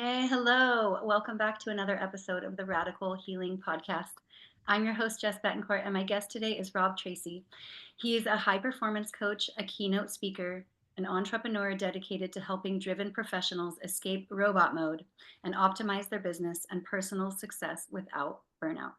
Yay, hello. Welcome back to another episode of the Radical Healing Podcast. I'm your host, Jess Betancourt, and my guest today is Rob Tracz. He is a high performance coach, a keynote speaker, an entrepreneur dedicated to helping driven professionals escape robot mode and optimize their business and personal success without burnout.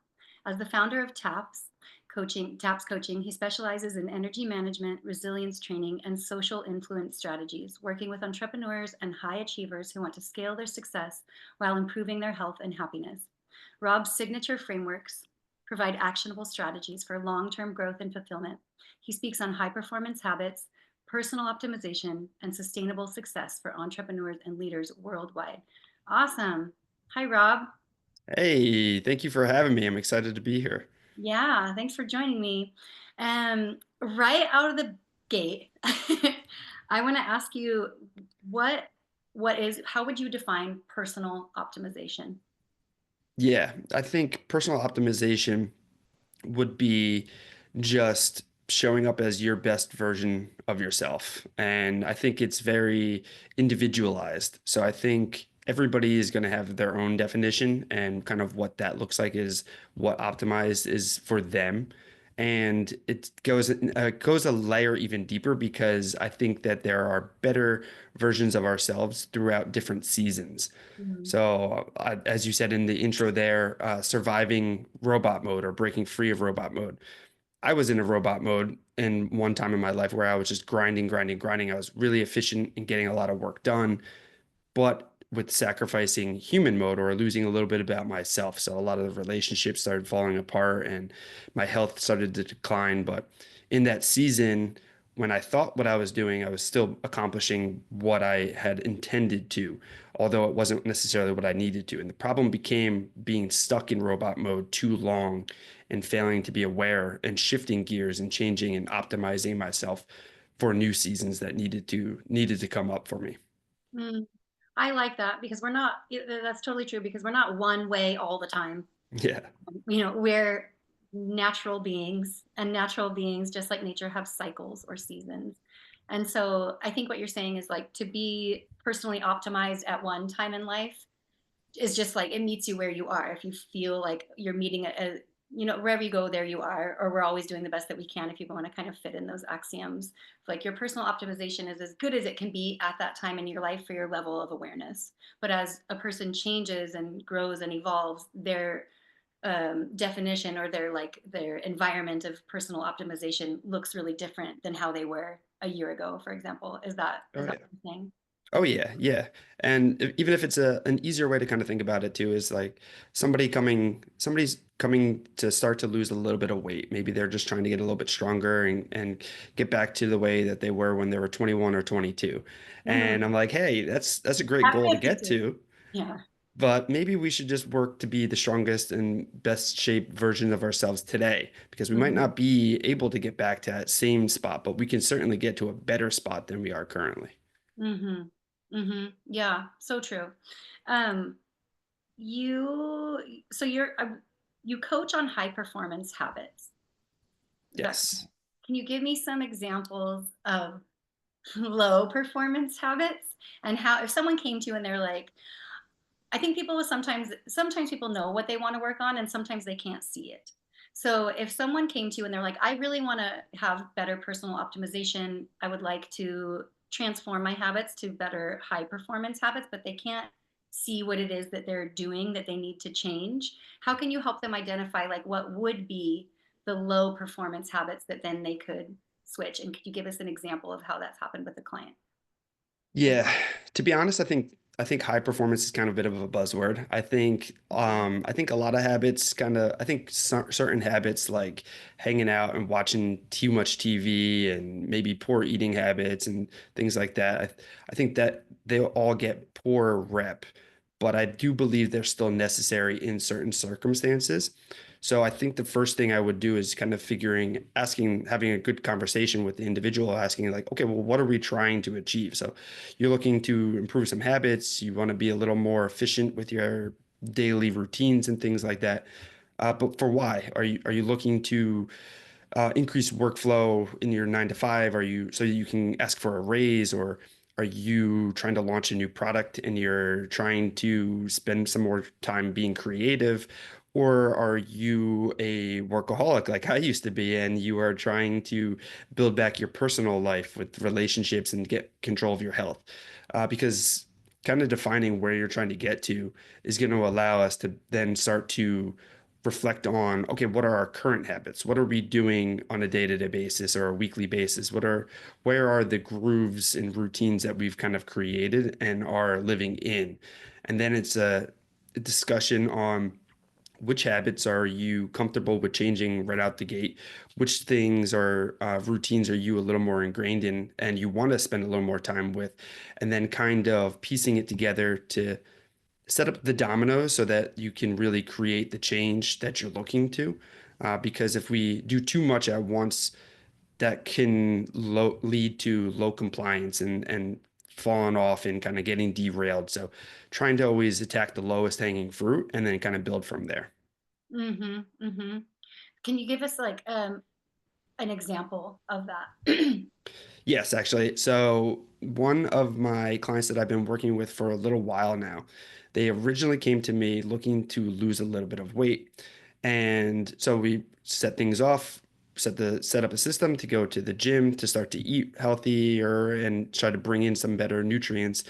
As the founder of TAPS Coaching, he specializes in energy management, resilience training, and social influence strategies, working with entrepreneurs and high achievers who want to scale their success while improving their health and happiness. Rob's signature frameworks provide actionable strategies for long-term growth and fulfillment. He speaks on high performance habits, personal optimization, and sustainable success for entrepreneurs and leaders worldwide. Awesome. Hi, Rob. Hey, thank you for having me. I'm excited to be here. Yeah, thanks for joining me. Right out of the gate, I want to ask you what how would you define personal optimization? Yeah, I think personal optimization would be just showing up as your best version of yourself. And I think it's very individualized. So I think everybody is going to have their own definition, and kind of what that looks like is what optimized is for them. And it goes a layer even deeper, because I think that there are better versions of ourselves throughout different seasons. Mhm. So, as you said in the intro there, surviving robot mode or breaking free of robot mode. I was in a robot mode in one time in my life where I was just grinding, grinding, grinding. I was really efficient in getting a lot of work done, but with sacrificing human mode or losing a little bit about myself. So a lot of the relationships started falling apart and my health started to decline. But in that season, when I thought what I was doing, I was still accomplishing what I had intended to, although it wasn't necessarily what I needed to. And the problem became being stuck in robot mode too long and failing to be aware and shifting gears and changing and optimizing myself for new seasons that needed to come up for me. Mm, I like that because that's totally true because we're not one way all the time. Yeah. We're natural beings, and natural beings, just like nature, have cycles or seasons. And so I think what you're saying is like to be personally optimized at one time in life is just like it meets you where you are. If you feel like you're meeting wherever you go, there you are, or we're always doing the best that we can. If you want to kind of fit in those axioms, like your personal optimization is as good as it can be at that time in your life for your level of awareness. But as a person changes and grows and evolves, their definition or their environment of personal optimization looks really different than how they were a year ago, for example. Is that Oh is that yeah. what you're saying? Oh yeah, yeah. And even if it's an easier way to kind of think about it too, is like somebody's coming to start to lose a little bit of weight. Maybe they're just trying to get a little bit stronger and get back to the way that they were when they were 21 or 22. Mhm. And I'm like, hey, that's a great At goal to get 52. to, Yeah. but maybe we should just work to be the strongest and best shaped version of ourselves today, because we might Mhm. not be able to get back to that same spot, but we can certainly get to a better spot than we are currently. Mhm. Mhm. Yeah, so true. Um, you coach on high performance habits. Is that Yes. Can you give me some examples of low performance habits and how if someone came to you and they're like, I think people will sometimes people know what they want to work on and sometimes they can't see it. So if someone came to you and they're like, I really want to have better personal optimization, I would like to transform my habits to better high performance habits, but they can't see what it is that they're doing that they need to change. How can you help them identify like what would be the low performance habits that then they could switch? And could you give us an example of how that's happened with a client? Yeah, to be honest, I think high performance is kind of a bit of a buzzword. I think a lot of habits I think certain habits like hanging out and watching too much TV and maybe poor eating habits and things like that. I think that they all get poor rep, but I do believe they're still necessary in certain circumstances. So I think the first thing I would do is kind of having a good conversation with the individual, asking like, okay, well, what are we trying to achieve? So you're looking to improve some habits, you want to be a little more efficient with your daily routines and things like that. But for why? Are you looking to increase workflow in your 9 to 5? Are you so you can ask for a raise, or Are you trying to launch a new product and you're trying to spend some more time being creative? Or are you a workaholic like I used to be, and you are trying to build back your personal life with relationships and get control of your health? Because kind of defining where you're trying to get to is going to allow us to then start to reflect on, okay, what are our current habits? What are we doing on a day-to-day basis or a weekly basis? Where are the grooves and routines that we've kind of created and are living in? And then it's a discussion on which habits are you comfortable with changing right out the gate? Which things are routines are you a little more ingrained in and you want to spend a little more time with? And then kind of piecing it together to set up the dominoes so that you can really create the change that you're looking to. Because if we do too much at once, that can lead to low compliance and falling off and kind of getting derailed. So trying to always attack the lowest hanging fruit and then kind of build from there. Mm-hmm. Mm-hmm. Can you give us like an example of that? Yes, actually. So one of my clients that I've been working with for a little while now, they originally came to me looking to lose a little bit of weight. And so we set things off, set up a system to go to the gym to start to eat healthier and try to bring in some better nutrients.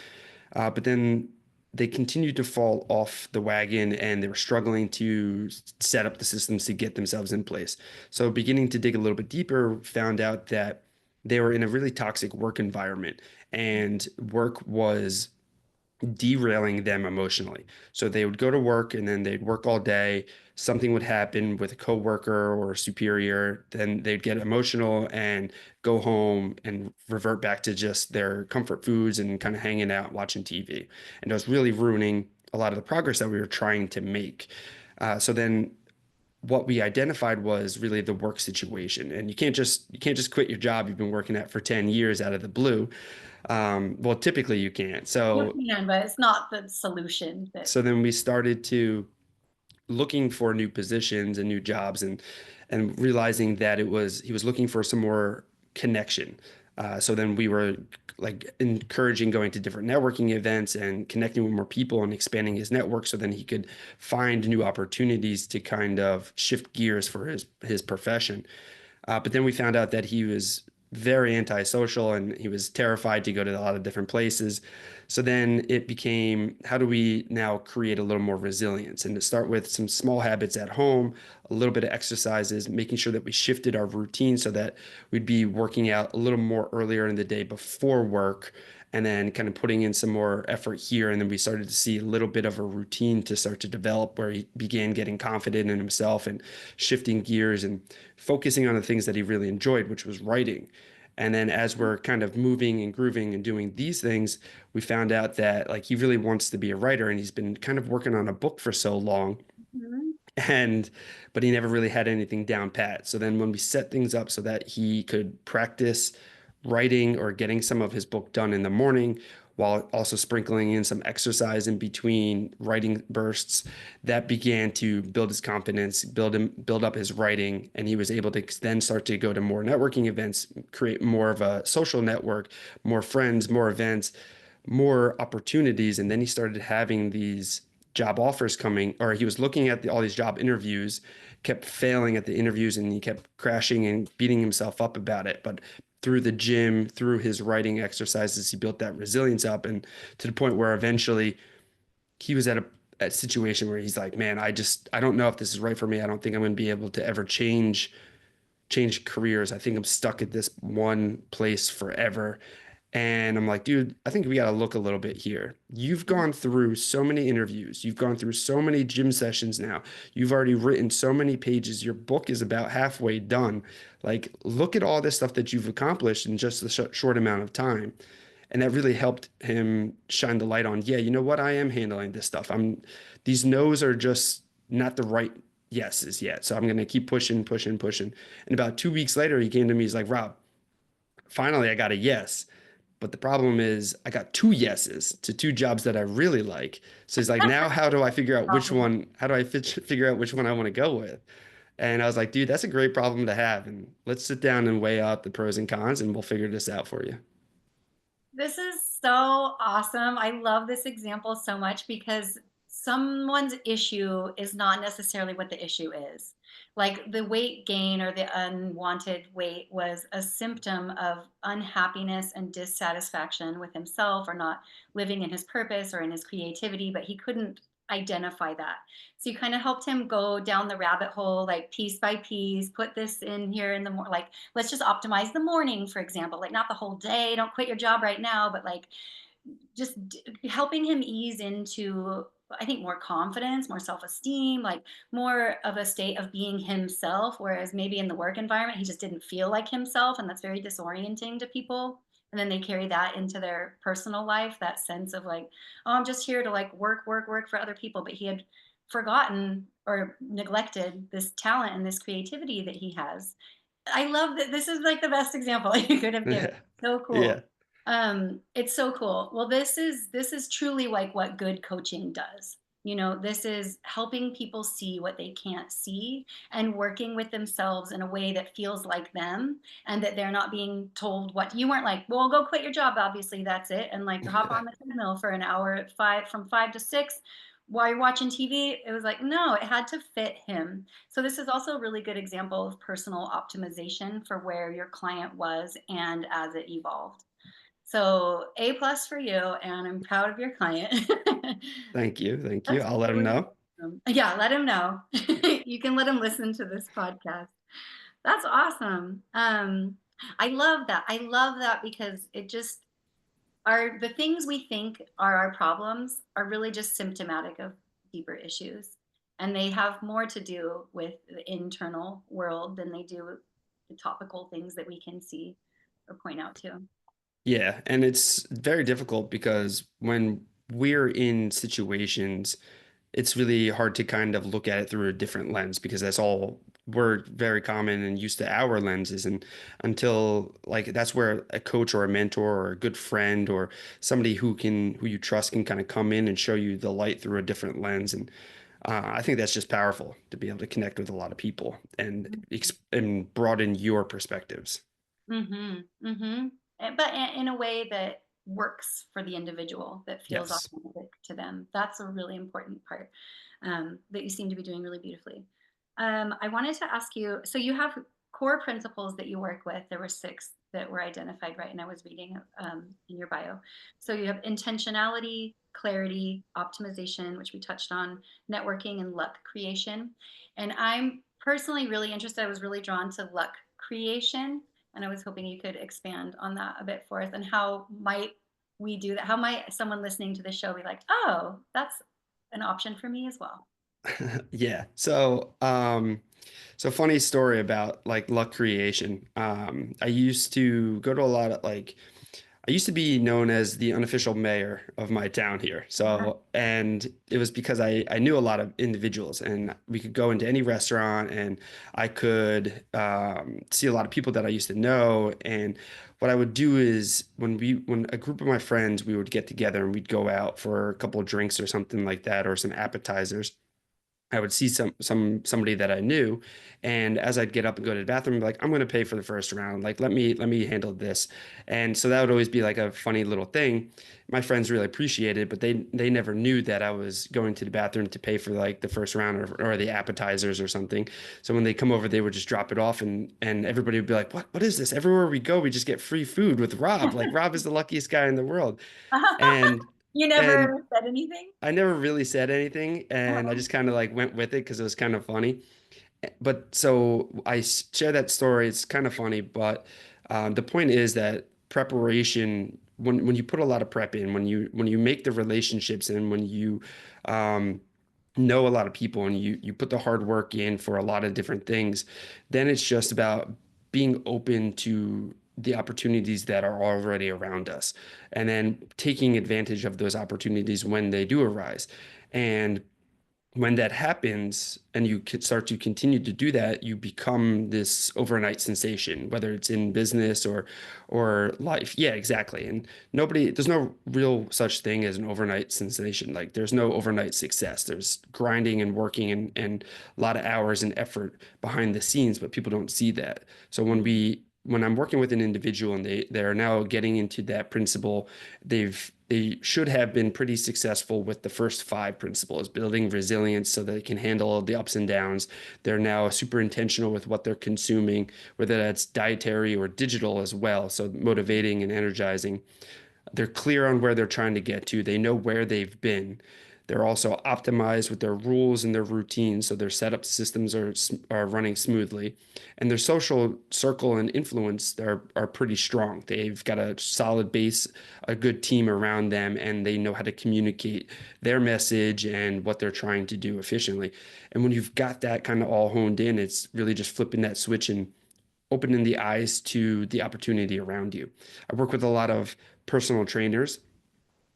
But then they continued to fall off the wagon and they were struggling to set up the systems to get themselves in place. So, beginning to dig a little bit deeper, found out that they were in a really toxic work environment and work was derailing them emotionally. So they would go to work and then they'd work all day. Something would happen with a coworker or a superior, then they'd get emotional and go home and revert back to just their comfort foods and kind of hanging out, watching TV. And it was really ruining a lot of the progress that we were trying to make. So then what we identified was really the work situation. And you can't just quit your job you've been working at for 10 years out of the blue. Well, typically you can't. You So can, but it's not the solution that. so then we started to looking for new positions and new jobs and realizing that he was looking for some more connection. So then we were like encouraging going to different networking events and connecting with more people and expanding his network so then he could find new opportunities to kind of shift gears for his profession. But then we found out that he was very antisocial and he was terrified to go to a lot of different places. So then it became, how do we now create a little more resilience? And to start with some small habits at home, a little bit of exercises, making sure that we shifted our routine so that we'd be working out a little more earlier in the day before work, and then kind of putting in some more effort here. And then we started to see a little bit of a routine to start to develop where he began getting confident in himself and shifting gears and focusing on the things that he really enjoyed, which was writing. And then as we're kind of moving and grooving and doing these things, we found out that like he really wants to be a writer and he's been kind of working on a book for so long Mhm. and but he never really had anything down pat. So then when we set things up so that he could practice writing or getting some of his book done in the morning while also sprinkling in some exercise in between writing bursts, that began to build his confidence, build up his writing, and he was able to then start to go to more networking events, create more of a social network, more friends, more events, more opportunities. And then he started having these job offers coming, or he was looking at all these job interviews, kept failing at the interviews, and he kept crashing and beating himself up about it. But through the gym, through his writing exercises, he built that resilience up, and to the point where eventually he was at a situation where he's like, man, I don't know if this is right for me. I don't think I'm going to be able to ever change careers. I think I'm stuck at this one place forever. And I'm like, dude, I think we got to look a little bit here. You've gone through so many interviews. You've gone through so many gym sessions now. You've already written so many pages. Your book is about halfway done. Like, look at all this stuff that you've accomplished in just a short amount of time. And that really helped him shine the light on, yeah, you know what? I am handling this stuff. These no's are just not the right yeses yet. So I'm going to keep pushing, pushing, pushing. And about 2 weeks later, he came to me. He's like, Rob, finally, I got a yes. But the problem is I got two yeses to two jobs that I really like. So he's like, now how do I figure out which Problem. one, how do I figure out which one I want to go with? And I was like, dude, that's a great problem to have. And let's sit down and weigh out the pros and cons and we'll figure this out for you. This is so awesome. I love this example so much because someone's issue is not necessarily what the issue is. Like the weight gain or the unwanted weight was a symptom of unhappiness and dissatisfaction with himself or not living in his purpose or in his creativity, but he couldn't identify that. So you kind of helped him go down the rabbit hole, like piece by piece, put this in here in the morning, like let's just optimize the morning, for example, like not the whole day, don't quit your job right now, but like just helping him ease into, I think, more confidence, more self-esteem, like more of a state of being himself, whereas maybe in the work environment he just didn't feel like himself, and that's very disorienting to people. And then they carry that into their personal life, that sense of like, oh, I'm just here to like work for other people, but he had forgotten or neglected this talent and this creativity that he has. I love that. This is like the best example you could have given. Yeah. So cool. Yeah. It's so cool. Well, this is truly like what good coaching does. You know, this is helping people see what they can't see and working with themselves in a way that feels like them, and that they're not being told what. You weren't like, well, go quit your job, obviously that's it, and like hop on the treadmill for an hour at five, from 5 to 6 while you're watching TV. It was like, no, it had to fit him. So this is also a really good example of personal optimization for where your client was and as it evolved. So A plus for you, and I'm proud of your client. Thank you. Thank you. That's I'll let him really know. awesome. Yeah, let him know. You can let him listen to this podcast. That's awesome. I love that. I love that because it just are the things we think are our problems are really just symptomatic of deeper issues. And they have more to do with the internal world than they do with the topical things that we can see or point out to. Yeah, and it's very difficult because when we're in situations, it's really hard to kind of look at it through a different lens because that's all we're very common and used to our lenses. And until like that's where a coach or a mentor or a good friend or somebody who you trust can kind of come in and show you the light through a different lens. And I think that's just powerful to be able to connect with a lot of people and and broaden your perspectives. Mhm, mhm. But in a way that works for the individual, that feels Yes. authentic to them. That's a really important part, that you seem to be doing really beautifully. I wanted to ask you, so you have core principles that you work with. There were 6 that were identified, right? And I was reading, in your bio. So you have intentionality, clarity, optimization, which we touched on, networking, and luck creation. And I'm personally really interested. I was really drawn to luck creation, and I was hoping you could expand on that a bit for us. And how might we do that? How might someone listening to the show be like, oh, that's an option for me as well? Yeah. So funny story about like luck creation. I used to go to a lot of like I used to be known as the unofficial mayor of my town here. So, and it was because I knew a lot of individuals and we could go into any restaurant and I could see a lot of people that I used to know. And what I would do is when a group of my friends, we would get together and we'd go out for a couple of drinks or something like that, or some appetizers. I would see somebody that I knew, and as I'd get up and go to the bathroom, I'd be like, I'm going to pay for the first round. Like, let me handle this. And so that would always be like a funny little thing. My friends really appreciated it, but they never knew that I was going to the bathroom to pay for like the first round or the appetizers or something. So when they come over, they would just drop it off, and everybody would be like, what is this? Everywhere we go, we just get free food with Rob. Like Rob is the luckiest guy in the world. And You and never said anything? I never really said anything, and I Uh-oh. just kind of like went with it because it was kind of funny. But so share that story. It's kind of funny, but the point is that preparation, when you put a lot of prep in, when you make the relationships and when you um, know a lot of people and you put the hard work in for a lot of different things, then it's just about being open to the opportunities that are already around us and then taking advantage of those opportunities when they do arise. And when that happens and you could start to continue to do that, you become this overnight sensation, whether it's in business or life. Yeah, exactly. And there's no real such thing as an overnight sensation. Like there's no overnight success. There's grinding and working and a lot of hours and effort behind the scenes, but people don't see that. So when I'm working with an individual and they're now getting into that principle, they should have been pretty successful with the first five principles, building resilience so they can handle the ups and downs. They're now super intentional with what they're consuming, whether that's dietary or digital as well. So motivating and energizing. They're clear on where they're trying to get to. They know where they've been. They're also optimized with their rules and their routines, so their setup systems are running smoothly, and their social circle and influence are pretty strong. They've got a solid base, a good team around them, and they know how to communicate their message and what they're trying to do efficiently. And when you've got that kind of all honed in, it's really just flipping that switch and opening the eyes to the opportunity around you. I work with a lot of personal trainers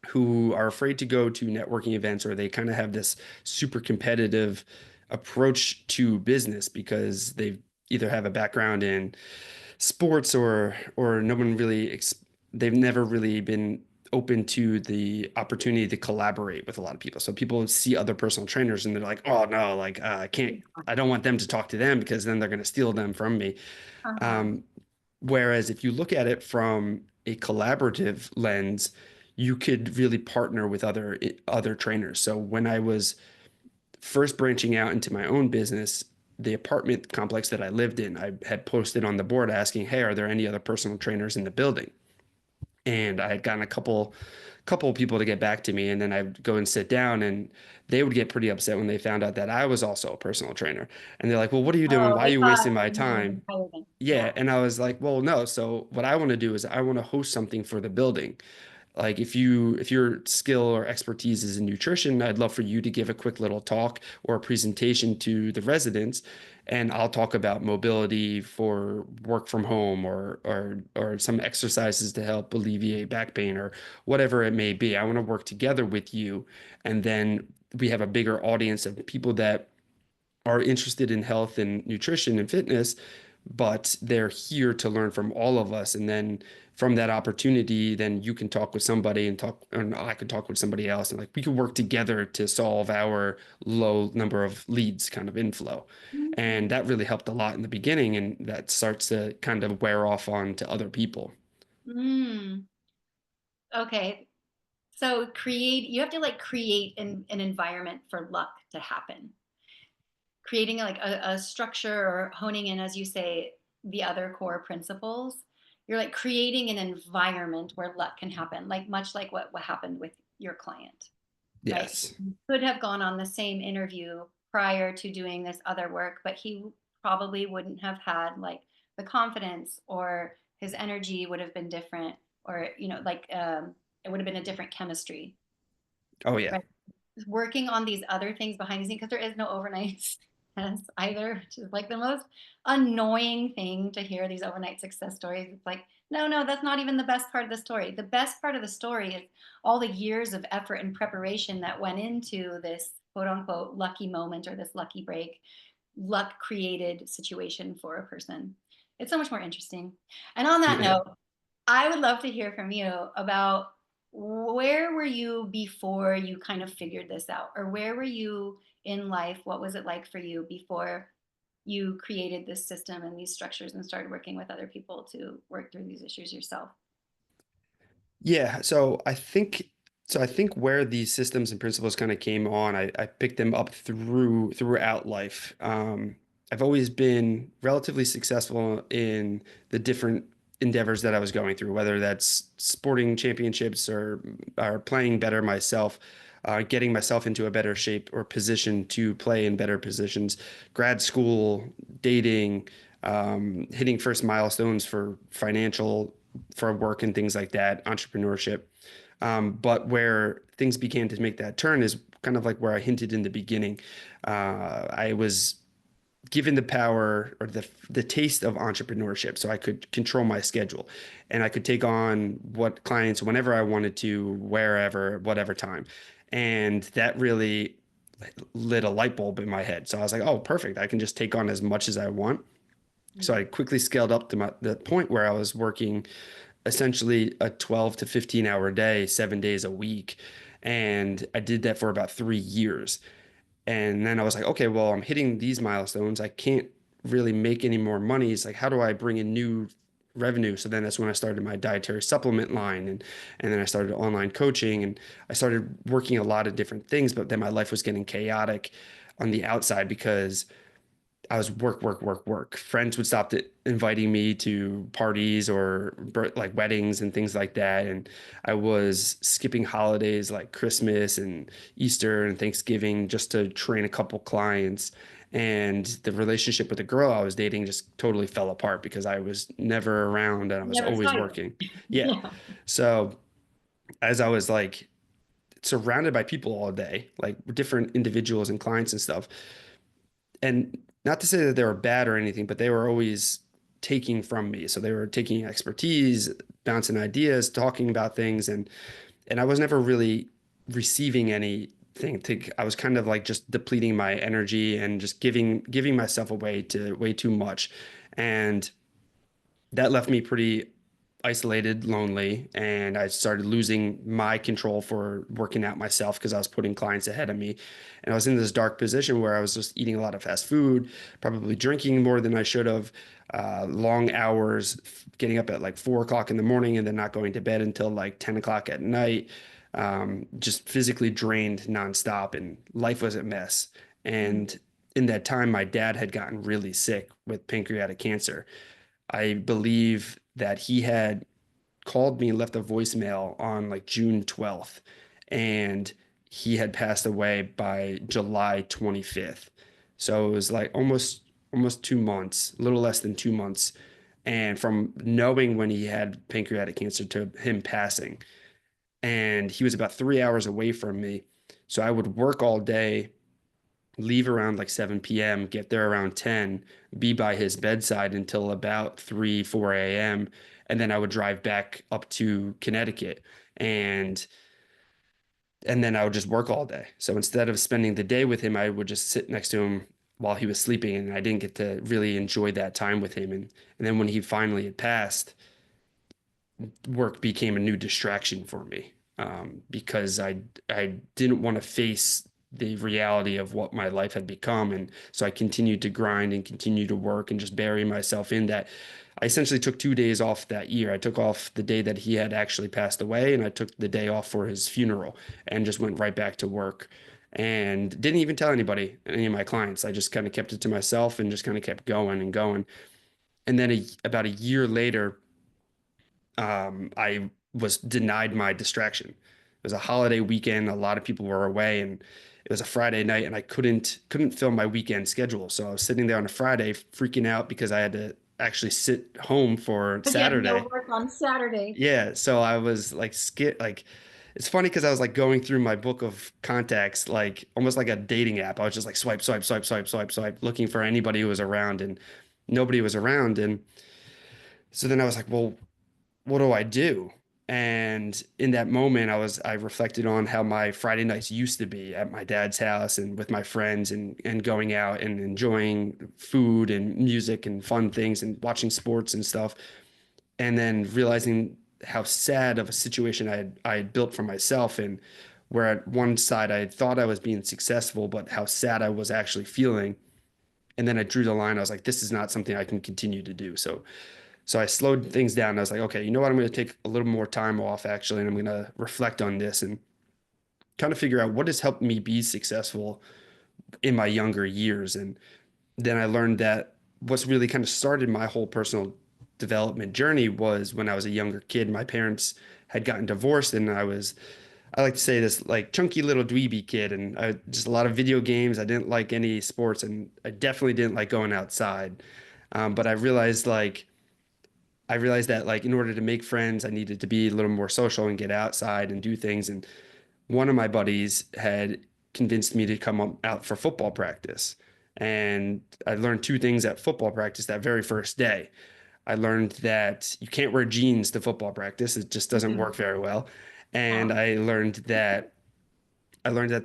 who are afraid to go to networking events, or they kind of have this super competitive approach to business because they either have a background in sports or no one really they've never really been open to the opportunity to collaborate with a lot of people. So people see other personal trainers and they're like, oh no, like I don't want them to talk to them because then they're going to steal them from me. Uh-huh. Um, Whereas if you look at it from a collaborative lens, you could really partner with other trainers. So when I was first branching out into my own business, the apartment complex that I lived in, I had posted on the board asking, "Hey, are there any other personal trainers in the building?" And I had gotten a couple of people to get back to me, and then I'd go and sit down, and they would get pretty upset when they found out that I was also a personal trainer. And they're like, "Well, what are you doing? Oh, Why are they you thought wasting my you needed time?" to hire them. Yeah, Yeah. and I was like, well, no. So what I want to do is I want to host something for the building. Like if your skill or expertise is in nutrition, I'd love for you to give a quick little talk or a presentation to the residents, and I'll talk about mobility for work from home or some exercises to help alleviate back pain or whatever it may be. I want to work together with you, and then we have a bigger audience of people that are interested in health and nutrition and fitness, but they're here to learn from all of us. And then from that opportunity, then you can talk with somebody and talk, and I can talk with somebody else. And like we can work together to solve our low number of leads kind of inflow. And that really helped a lot in the beginning. And that starts to kind of wear off on to other people. Mm. Okay. So you have to like create an environment for luck to happen. Creating like a structure or honing in, as you say, the other core principles. You're like creating an environment where luck can happen, like much like what happened with your client, right? Yes. He could have gone on the same interview prior to doing this other work, but he probably wouldn't have had like the confidence, or his energy would have been different, or like it would have been a different chemistry, Oh, yeah. right? Working on these other things behind the scenes, because there is no overnight success either, which is like the most annoying thing to hear, these overnight success stories. It's like, no, no, that's not even the best part of the story. The best part of the story is all the years of effort and preparation that went into this quote unquote lucky moment, or this lucky break, luck created situation for a person. It's so much more interesting. And on that Yeah. note, I would love to hear from you about, where were you before you kind of figured this out? Or where were you in life? What was it like for you before you created this system and these structures and started working with other people to work through these issues yourself? Yeah, so I think where these systems and principles kind of came on, I picked them up throughout life. I've always been relatively successful in the different endeavors that I was going through, whether that's sporting championships or playing better myself, getting myself into a better shape or position to play in better positions, grad school, dating, hitting first milestones for work and things like that, entrepreneurship. But where things began to make that turn is kind of like where I hinted in the beginning. I was given the power or the taste of entrepreneurship, so I could control my schedule, and I could take on what clients whenever I wanted to, wherever, whatever time, and that really lit a light bulb in my head. So I was like, oh, perfect! I can just take on as much as I want. So I quickly scaled up to the point where I was working essentially a 12 to 15-hour day, 7 days a week. And I did that for about 3 years. And then I was like, okay, well, I'm hitting these milestones. I can't really make any more money. It's like, how do I bring in new revenue. So then that's when I started my dietary supplement line, and then I started online coaching, and I started working a lot of different things, but then my life was getting chaotic on the outside because I was work, work, work, work. Friends would stop inviting me to parties or like weddings and things like that. And I was skipping holidays like Christmas and Easter and Thanksgiving just to train a couple clients. And the relationship with the girl I was dating just totally fell apart because I was never around and I was Never always tired. working. Yeah. Yeah. So as I was like surrounded by people all day, like different individuals and clients and stuff, and not to say that they were bad or anything, but they were always taking from me. So they were taking expertise, bouncing ideas, talking about things, and I was never really receiving anything. I was kind of like just depleting my energy and just giving myself away to way too much. And that left me pretty isolated, lonely, and I started losing my control for working out myself because I was putting clients ahead of me. And I was in this dark position where I was just eating a lot of fast food, probably drinking more than I should have, long hours, getting up at like 4 o'clock in the morning and then not going to bed until like 10 o'clock at night, just physically drained nonstop, and life was a mess. Mm. And in that time, my dad had gotten really sick with pancreatic cancer. I believe that he had called me and left a voicemail on like June 12th, and he had passed away by July 25th. So it was like almost 2 months, a little less than 2 months. And from knowing when he had pancreatic cancer to him passing, and he was about 3 hours away from me. So I would work all day, leave around like 7 p.m., get there around 10, be by his bedside until about 3, 4 a.m. And then I would drive back up to Connecticut, and then I would just work all day. So instead of spending the day with him, I would just sit next to him while he was sleeping, and I didn't get to really enjoy that time with him. And then when he finally had passed, work became a new distraction for me, because I didn't want to face the reality of what my life had become, and so I continued to grind and continue to work and just bury myself in that. I essentially took 2 days off that year. I took off the day that he had actually passed away, and I took the day off for his funeral, and just went right back to work. And didn't even tell anybody, any of my clients. I just kind of kept it to myself and just kind of kept going and going. And then about a year later, I was denied my distraction. It was a holiday weekend. A lot of people were away, and it was a Friday night, and I couldn't fill my weekend schedule. So I was sitting there on a Friday freaking out because I had to actually sit home for Because you had to go Saturday. work on Saturday. Yeah, so I was like it's funny because I was like going through my book of contacts like almost like a dating app. I was just like swipe, swipe, swipe, swipe, swipe, swipe, looking for anybody who was around, and nobody was around. And so then I was like, well, what do I do? And in that moment, I reflected on how my Friday nights used to be at my dad's house and with my friends, and going out and enjoying food and music and fun things and watching sports and stuff. And then realizing how sad of a situation I had built for myself, and where at one side I thought I was being successful, but how sad I was actually feeling. And then I drew the line. I was like, this is not something I can continue to do. So I slowed things down. I was like, okay, you know what? I'm going to take a little more time off actually, and I'm going to reflect on this and kind of figure out what has helped me be successful in my younger years. And then I learned that what's really kind of started my whole personal development journey was when I was a younger kid. My parents had gotten divorced, and I like to say this like chunky little dweeby kid, and I just a lot of video games. I didn't like any sports, and I definitely didn't like going outside. But I realized that like in order to make friends, I needed to be a little more social and get outside and do things. And one of my buddies had convinced me to come out for football practice. And I learned two things at football practice that very first day. I learned that you can't wear jeans to football practice. It just doesn't work very well. And Oh, I learned that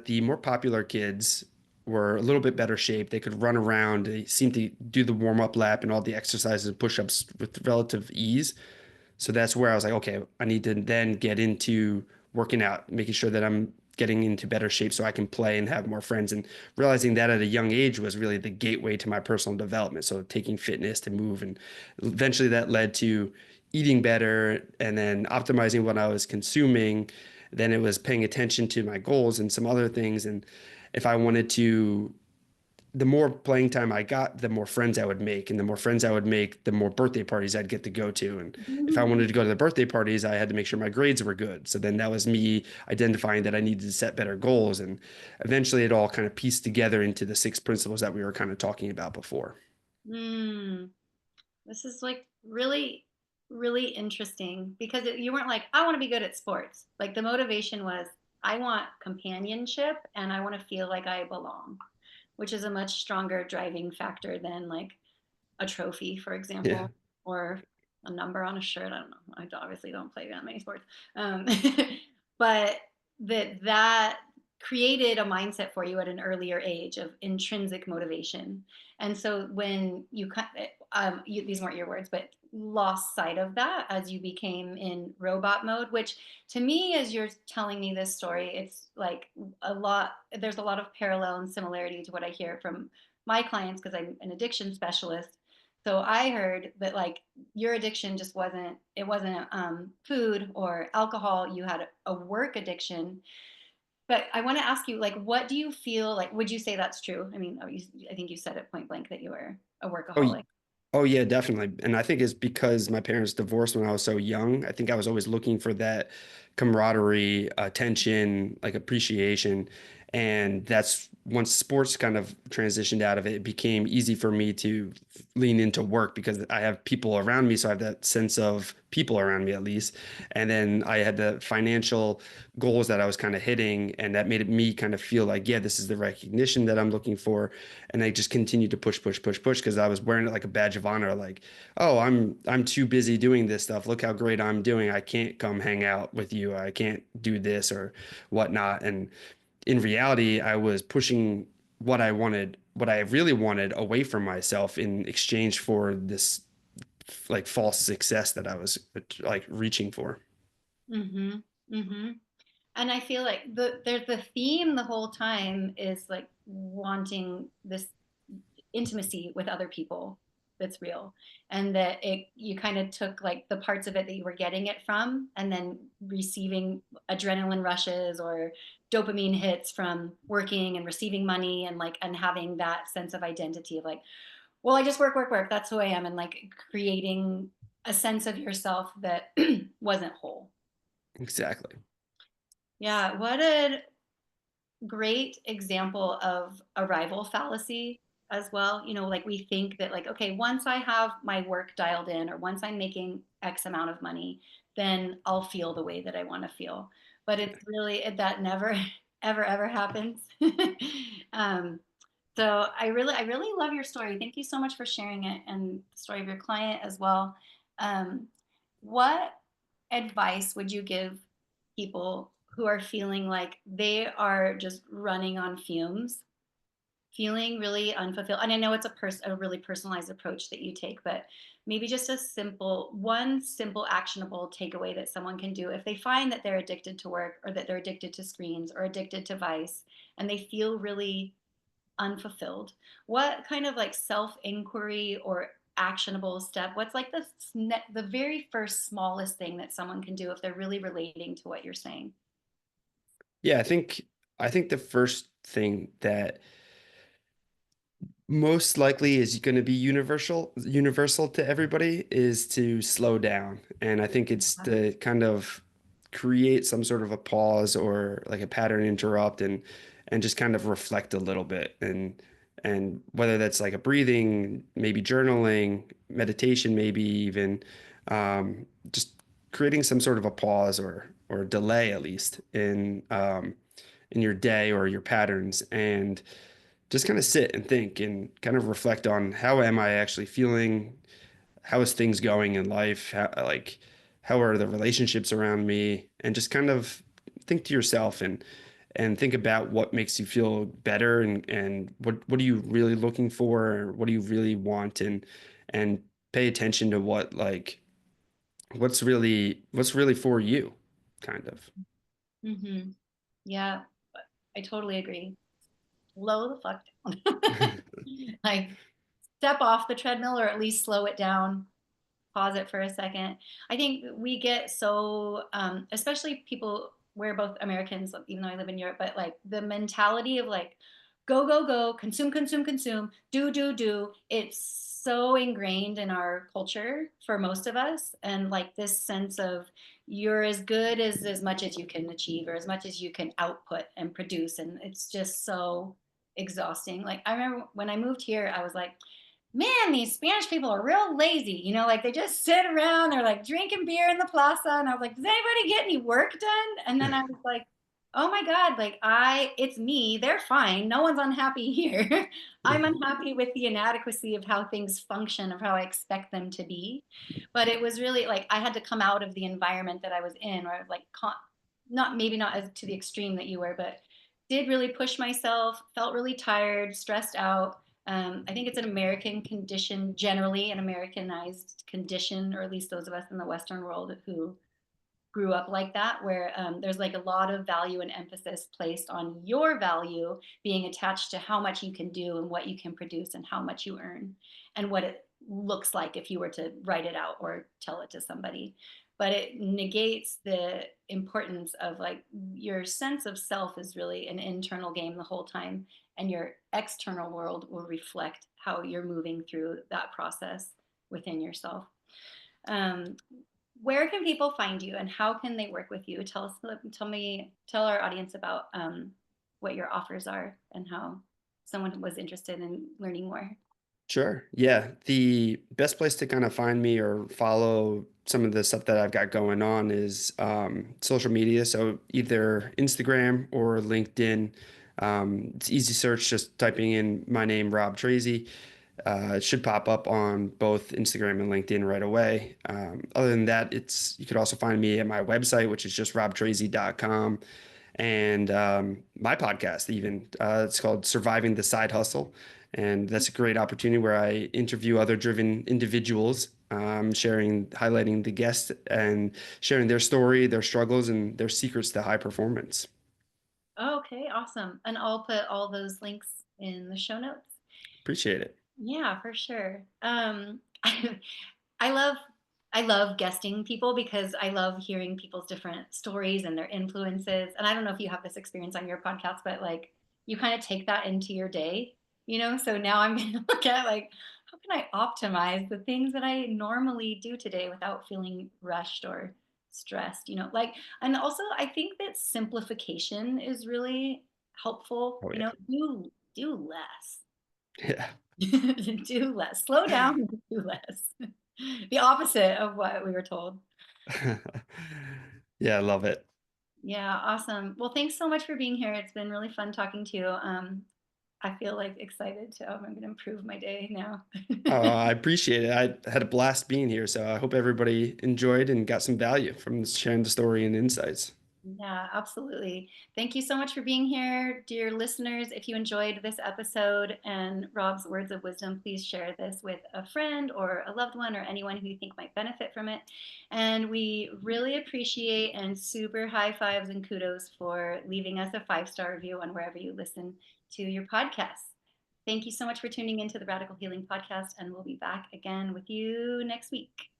the more popular kids were a little bit better shape. They could run around. They seemed to do the warm up lap and all the exercises and push ups with relative ease. So that's where I was like, okay, I need to then get into working out, making sure that I'm getting into better shape so I can play and have more friends. And realizing that at a young age was really the gateway to my personal development. So taking fitness to move, and eventually that led to eating better and then optimizing what I was consuming. Then it was paying attention to my goals and some other things. And if I wanted to, the more playing time I got, the more friends I would make. And the more friends I would make, the more birthday parties I'd get to go to. And if I wanted to go to the birthday parties, I had to make sure my grades were good. So then that was me identifying that I needed to set better goals. And eventually it all kind of pieced together into the six principles that we were kind of talking about before. Mm, this is like really, really interesting because you weren't like, I want to be good at sports. Like the motivation was, I want companionship and I want to feel like I belong, which is a much stronger driving factor than like a trophy, for Yeah. example, or a number on a shirt. I don't know. Obviously don't play that many sports, um, but that created a mindset for you at an earlier age of intrinsic motivation. And so when these weren't your words, but lost sight of that as you became in robot mode, which to me, as you're telling me this story, it's like there's a lot of parallel and similarity to what I hear from my clients because I'm an addiction specialist. So I heard that like your addiction just wasn't food or alcohol. You had a work addiction. But I want to ask you, like, what do you feel like? Would you say that's true? I mean, I think you said it point blank that you were a Oh, workaholic. oh yeah, definitely. And I think it's because my parents divorced when I was so young. I think I was always looking for that camaraderie, attention, like appreciation. And that's once sports kind of transitioned out of it, it became easy for me to lean into work because I have people around me. So I have that sense of people around me at least. And then I had the financial goals that I was kind of hitting, and that made me kind of feel like, yeah, this is the recognition that I'm looking for. And I just continued to push, push, push, push because I was wearing it like a badge of honor. Like, oh, I'm too busy doing this stuff. Look how great I'm doing. I can't come hang out with you. I can't do this or whatnot. And in reality, I was pushing what I wanted, what I really wanted, away from myself in exchange for this like false success that I was like reaching for. Mm-hmm. Mm-hmm. And I feel like there's the theme the whole time is like wanting this intimacy with other people that's real, and that you kind of took like the parts of it that you were getting it from and then receiving adrenaline rushes or dopamine hits from working and receiving money and like and having that sense of identity of like, well, I just work work work, that's who I am, and like creating a sense of yourself that wasn't whole. Exactly. Yeah, what a great example of arrival fallacy as well. You know, like we think that like, okay, once I have my work dialed in or once I'm making X amount of money, then I'll feel the way that I want to feel. But it's really that never ever happens. um, so I really love your story. Thank you so much for sharing it and the story of your client as well. Um, what advice would you give people who are feeling like they are just running on fumes, feeling really unfulfilled? And I know it's a really personalized approach that you take, but maybe just one simple actionable takeaway that someone can do if they find that they're addicted to work or that they're addicted to screens or addicted to vice and they feel really unfulfilled. What kind of like self inquiry or actionable step? What's like the very first smallest thing that someone can do if they're really relating to what you're saying? Yeah, I think the first thing that most likely is going to be universal to everybody is to slow down. And I think it's to kind of create some sort of a pause or like a pattern interrupt, and just kind of reflect a little bit, and whether that's like a breathing, maybe journaling, meditation, maybe even just creating some sort of a pause or delay at least in your day or your patterns, and just kind of sit and think and kind of reflect on how am I actually feeling? How is things going in life? How are the relationships around me? And just kind of think to yourself and think about what makes you feel better, and what are you really looking for, or what do you really want, and pay attention to what's really for you, kind of. Mm-hmm. Yeah, I totally agree. Slow the fuck down. Like step off the treadmill or at least slow it down, pause it for a second. I think we get so, especially people, we're both Americans, even though I live in Europe, but like the mentality of like, go, go, go, consume, consume, consume, do. It's so ingrained in our culture for most of us. And like this sense of you're as good as much as you can achieve or as much as you can output and produce. And it's just so exhausting. Like I remember when I moved here, I was like, man, these Spanish people are real lazy. You know, like they just sit around, they're like drinking beer in the plaza. And I was like, does anybody get any work done? And then I was like, oh my God, like it's me. They're fine. No one's unhappy here. I'm unhappy with the inadequacy of how things function, of how I expect them to be. But it was really like I had to come out of the environment that I was in, where I was like, not maybe not as to the extreme that you were, but did really push myself, felt really tired, stressed out. I think it's an American condition, generally an Americanized condition, or at least those of us in the Western world who grew up like that, where there's like a lot of value and emphasis placed on your value being attached to how much you can do and what you can produce and how much you earn and what it looks like if you were to write it out or tell it to somebody. But it negates the importance of like your sense of self is really an internal game the whole time, and your external world will reflect how you're moving through that process within yourself. Um, where can people find you and how can they work with you? Tell our audience about what your offers are and how someone was interested in learning more. Sure. Yeah. The best place to kind of find me or follow some of the stuff that I've got going on is social media. So either Instagram or LinkedIn. It's easy search, just typing in my name, Rob Tracz. It should pop up on both Instagram and LinkedIn right away. Other than that, you could also find me at my website, which is just robtracy.com. And my podcast, even it's called Surviving the Side Hustle. And that's a great opportunity where I interview other driven individuals, highlighting the guests and sharing their story, their struggles, and their secrets to high performance. Okay, awesome. And I'll put all those links in the show notes. Appreciate it. Yeah, for sure. I love I love guesting people because I love hearing people's different stories and their influences. And I don't know if you have this experience on your podcast, but like you kind of take that into your day, you know? So now I'm going to look at like how can I optimize the things that I normally do today without feeling rushed or stressed, you know? Like and also I think that simplification is really helpful, Oh you yeah. know, do less. Yeah. Do less. Slow down and do less. The opposite of what we were told. Yeah, I love it. Yeah, awesome. Well, thanks so much for being here. It's been really fun talking to you. I feel like excited to, I'm going to improve my day now. I appreciate it. I had a blast being here, so I hope everybody enjoyed and got some value from sharing the story and insights. Yeah, absolutely. Thank you so much for being here, dear listeners. If you enjoyed this episode and Rob's words of wisdom, please share this with a friend or a loved one or anyone who you think might benefit from it. And we really appreciate and super high fives and kudos for leaving us a 5-star review on wherever you listen to your podcasts. Thank you so much for tuning into the Radical Healing Podcast, and we'll be back again with you next week.